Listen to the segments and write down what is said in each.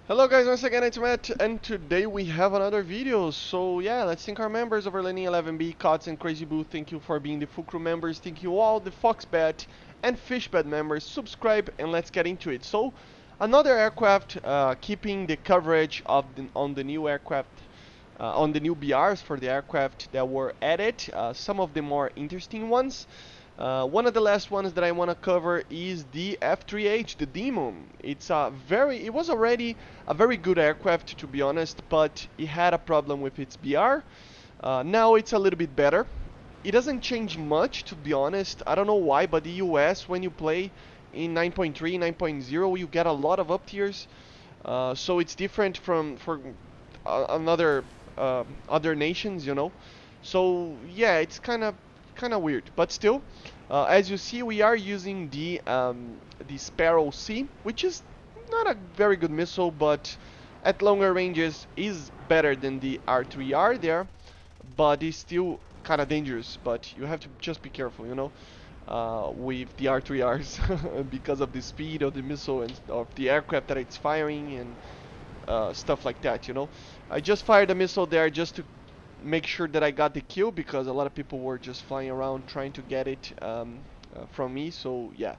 Hello guys, once again it's Matt, and today we have another video. So yeah, let's thank our members over Landing 11B, Cots and Crazy Boo. Thank you for being the full crew members. Thank you all the Foxbat and Fishbat members. Subscribe and let's get into it. So another aircraft, keeping the coverage of on the new aircraft, on the new BRs for the aircraft that were added. Some of the more interesting ones. One of the last ones that I want to cover is the F3H, the Demon. It was already a very good aircraft, to be honest, but it had a problem with its BR. Now it's a little bit better. It doesn't change much, to be honest. I don't know why, but the US, when you play in 9.3, 9.0, you get a lot of up tiers. So it's different for another other nations, you know. So yeah, it's kind of weird, but still, as you see, we are using the Sparrow C, which is not a very good missile, but at longer ranges is better than the R3R there, but it's still kind of dangerous. But you have to just be careful, you know, with the R3Rs because of the speed of the missile and of the aircraft that it's firing and stuff like that, you know. I just fired a missile there just to make sure that I got the kill because a lot of people were just flying around trying to get it from me. So yeah,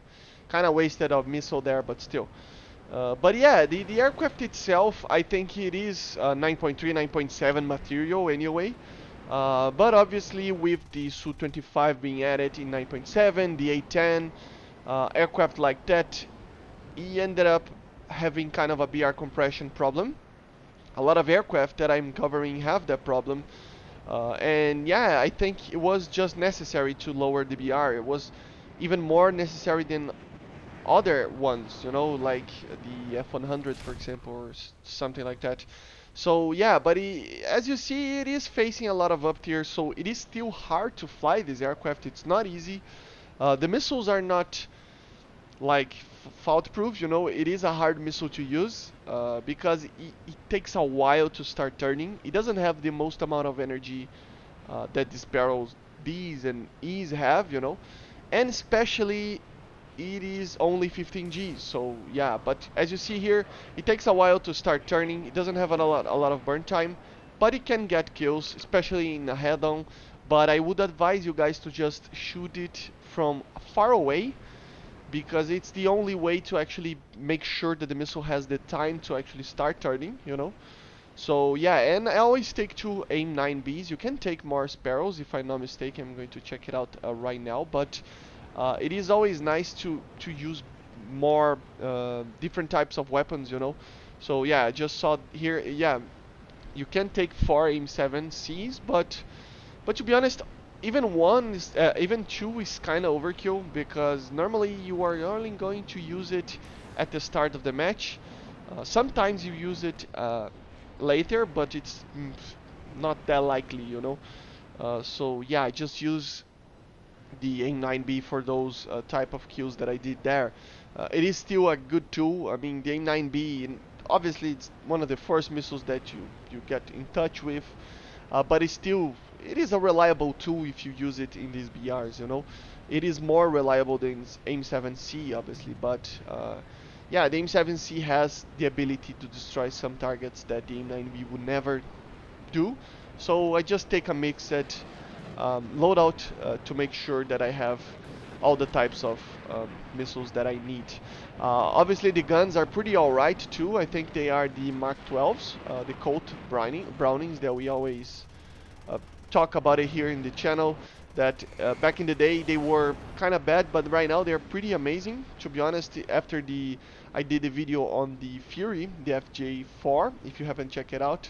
kind of wasted a missile there, but still. But yeah, the aircraft itself, I think it is 9.3, 9.7 material anyway. But obviously with the Su-25 being added in 9.7, the A-10, aircraft like that, he ended up having kind of a BR compression problem. A lot of aircraft that I'm covering have that problem. And yeah, I think it was just necessary to lower the BR. It was even more necessary than other ones, you know, like the F100, for example, or something like that. So yeah, but as you see, it is facing a lot of up tier, so it is still hard to fly this aircraft. It's not easy. The missiles are not like fault proof, you know. It is a hard missile to use because it takes a while to start turning. It doesn't have the most amount of energy that the sparrows B's and E's have, you know, and especially it is only 15 Gs. So yeah, but as you see here, it takes a while to start turning. It doesn't have a lot of burn time, but it can get kills, especially in a head-on. But I would advise you guys to just shoot it from far away because it's the only way to actually make sure that the missile has the time to actually start turning, you know. So yeah, and I always take two AIM 9Bs. You can take more sparrows if I'm not mistaken. I'm going to check it out right now, but it is always nice to use more different types of weapons, you know. So yeah, I just saw here. Yeah, you can take four AIM 7Cs, but to be honest, even two is kind of overkill because normally you are only going to use it at the start of the match. Sometimes you use it later, but it's not that likely, you know. So yeah, I just use the A9B for those type of kills that I did there. It is still a good tool. I mean, the A9B, obviously it's one of the first missiles that you get in touch with, but it is a reliable tool if you use it in these BRs, you know. It is more reliable than AIM 7C, obviously, but yeah, the AIM 7C has the ability to destroy some targets that the AIM 9B would never do. So I just take a mixed loadout to make sure that I have all the types of missiles that I need. Obviously the guns are pretty alright too. I think they are the Mark 12s, the Colt Brownings that we always uh, talk about it here in the channel. That back in the day they were kind of bad, but right now they're pretty amazing. To be honest, after I did a video on the Fury, the FJ4, if you haven't checked it out,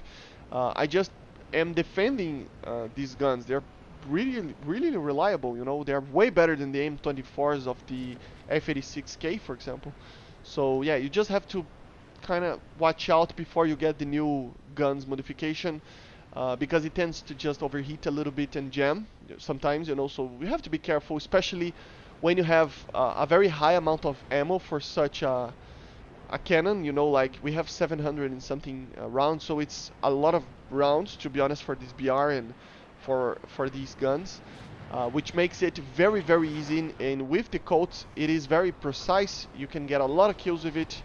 I just am defending these guns. They're really reliable, you know. They're way better than the M24s of the F86K, for example. So yeah, you just have to kind of watch out before you get the new guns modification because it tends to just overheat a little bit and jam sometimes, you know. So we have to be careful, especially when you have a very high amount of ammo for such a cannon, you know. Like we have 700 and something rounds, so it's a lot of rounds, to be honest, for this BR and for these guns. which makes it very, very easy. And with the Colt, it is very precise. You can get a lot of kills with it,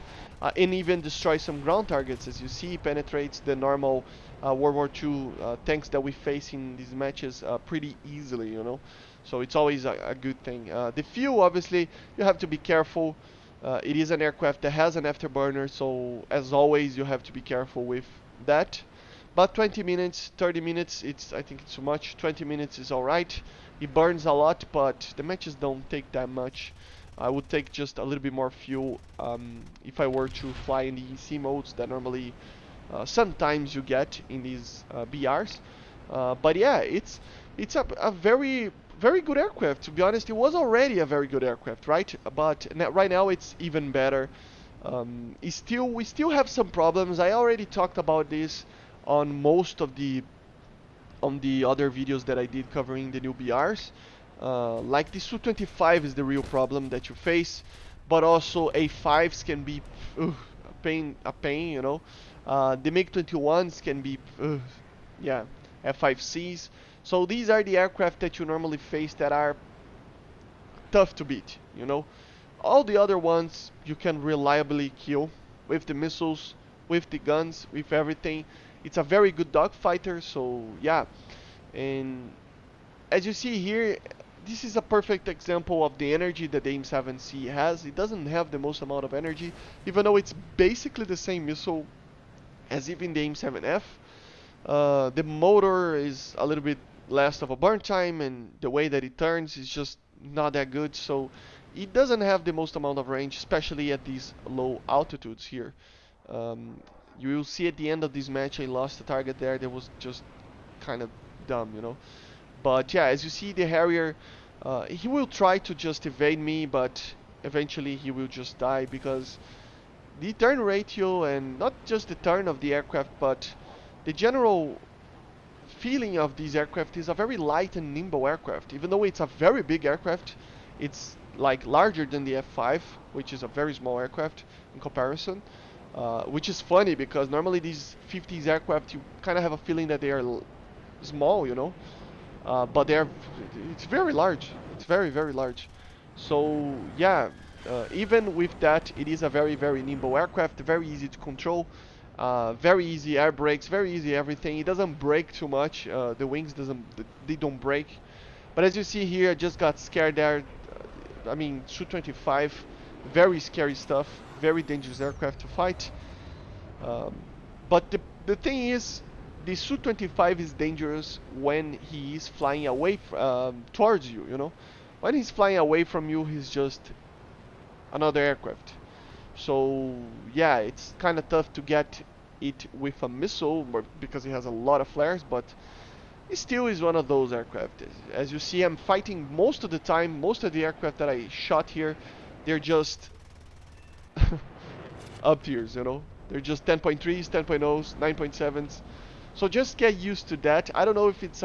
and even destroy some ground targets. As you see, penetrates the normal World War II tanks that we face in these matches pretty easily, you know. So it's always a good thing. The fuel, obviously, you have to be careful. It is an aircraft that has an afterburner, so as always, you have to be careful with that. But 20 minutes, 30 minutes, I think it's too much. 20 minutes is alright. It burns a lot, but the matches don't take that much. I would take just a little bit more fuel if I were to fly in the EC modes that normally sometimes you get in these BRs. But yeah, it's a very very good aircraft. To be honest, it was already a very good aircraft, right? But right now it's even better. We still have some problems. I already talked about this on most of the other videos that I did covering the new BRs. Like the Su-25 is the real problem that you face, but also A5s can be a pain, you know. The MiG-21s can be, yeah, F5Cs. So these are the aircraft that you normally face that are tough to beat, you know. All the other ones you can reliably kill with the missiles, with the guns, with everything. It's a very good dogfighter, so yeah. And as you see here, this is a perfect example of the energy that the AIM-7C has. It doesn't have the most amount of energy, even though it's basically the same missile as even the AIM-7F. The motor is a little bit less of a burn time, and the way that it turns is just not that good, so it doesn't have the most amount of range, especially at these low altitudes here. You will see at the end of this match I lost the target there. That was just kind of dumb, you know. But yeah, as you see, the Harrier, he will try to just evade me, but eventually he will just die because the turn ratio, and not just the turn of the aircraft, but the general feeling of this aircraft is a very light and nimble aircraft. Even though it's a very big aircraft, it's like larger than the F5, which is a very small aircraft in comparison. Which is funny because normally these 50s aircraft, you kind of have a feeling that they are small, you know. But it's very large. It's very, very large. So yeah, even with that, it is a very, very nimble aircraft, very easy to control, very easy air brakes, very easy everything. It doesn't break too much. The wings they don't break. But as you see here, I just got scared there. I mean, Su-25, very scary stuff, very dangerous aircraft to fight. Um, but the thing is, the Su-25 is dangerous when he is flying away towards you, you know. When he's flying away from you, he's just another aircraft. So yeah, it's kind of tough to get it with a missile because it has a lot of flares, but it still is one of those aircraft. As you see, I'm fighting most of the time. Most of the aircraft that I shot here, they're just up tiers, you know. They're just 10.3s, 10.0s, 9.7s. So just get used to that. I don't know if it's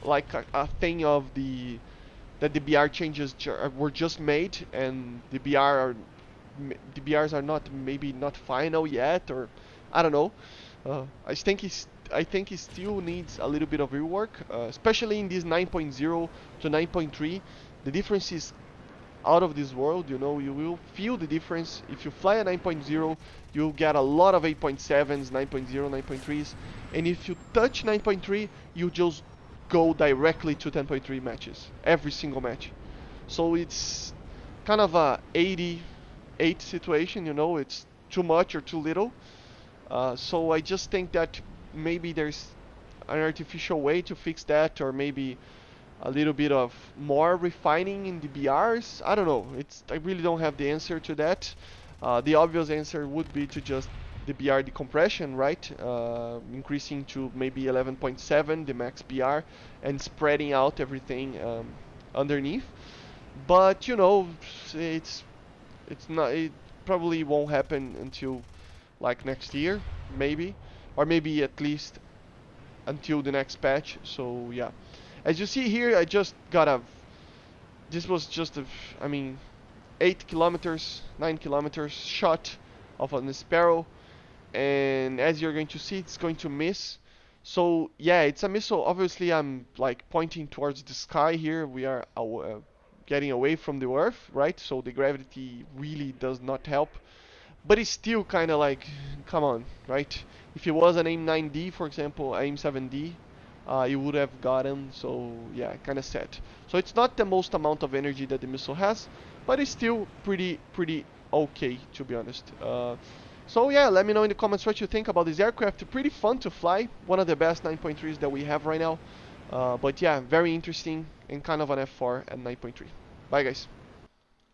like a thing of that the BR changes were just made and the BRs are not maybe not final yet, or I don't know. I think it still needs a little bit of rework, especially in this 9.0 to 9.3. The difference is out of this world, you know. You will feel the difference. If you fly a 9.0, you'll get a lot of 8.7s, 9.0, 9.3s, and if you touch 9.3, you just go directly to 10.3 matches, every single match. So it's kind of a 80-8 situation, you know. It's too much or too little. So I just think that maybe there's an artificial way to fix that, or maybe a little bit of more refining in the BRs. I don't know. I really don't have the answer to that. The obvious answer would be to just the BR decompression, right? Increasing to maybe 11.7, the max BR, and spreading out everything underneath. But you know, it's not. It probably won't happen until like next year, maybe, or maybe at least until the next patch. So yeah. As you see here, I just got this was just I mean, 8 kilometers, 9 kilometers shot of an Sparrow, and as you're going to see, it's going to miss. So yeah, it's a missile. Obviously, I'm like pointing towards the sky here. We are getting away from the Earth, right? So the gravity really does not help. But it's still kind of like, come on, right? If it was an AIM 9D, for example, AIM 7D, you would have gotten. So yeah, kind of sad. So it's not the most amount of energy that the missile has, but it's still pretty okay, to be honest. So yeah, let me know in the comments what you think about this aircraft. Pretty fun to fly. One of the best 9.3s that we have right now. But yeah, very interesting and kind of an F4 at 9.3. Bye guys.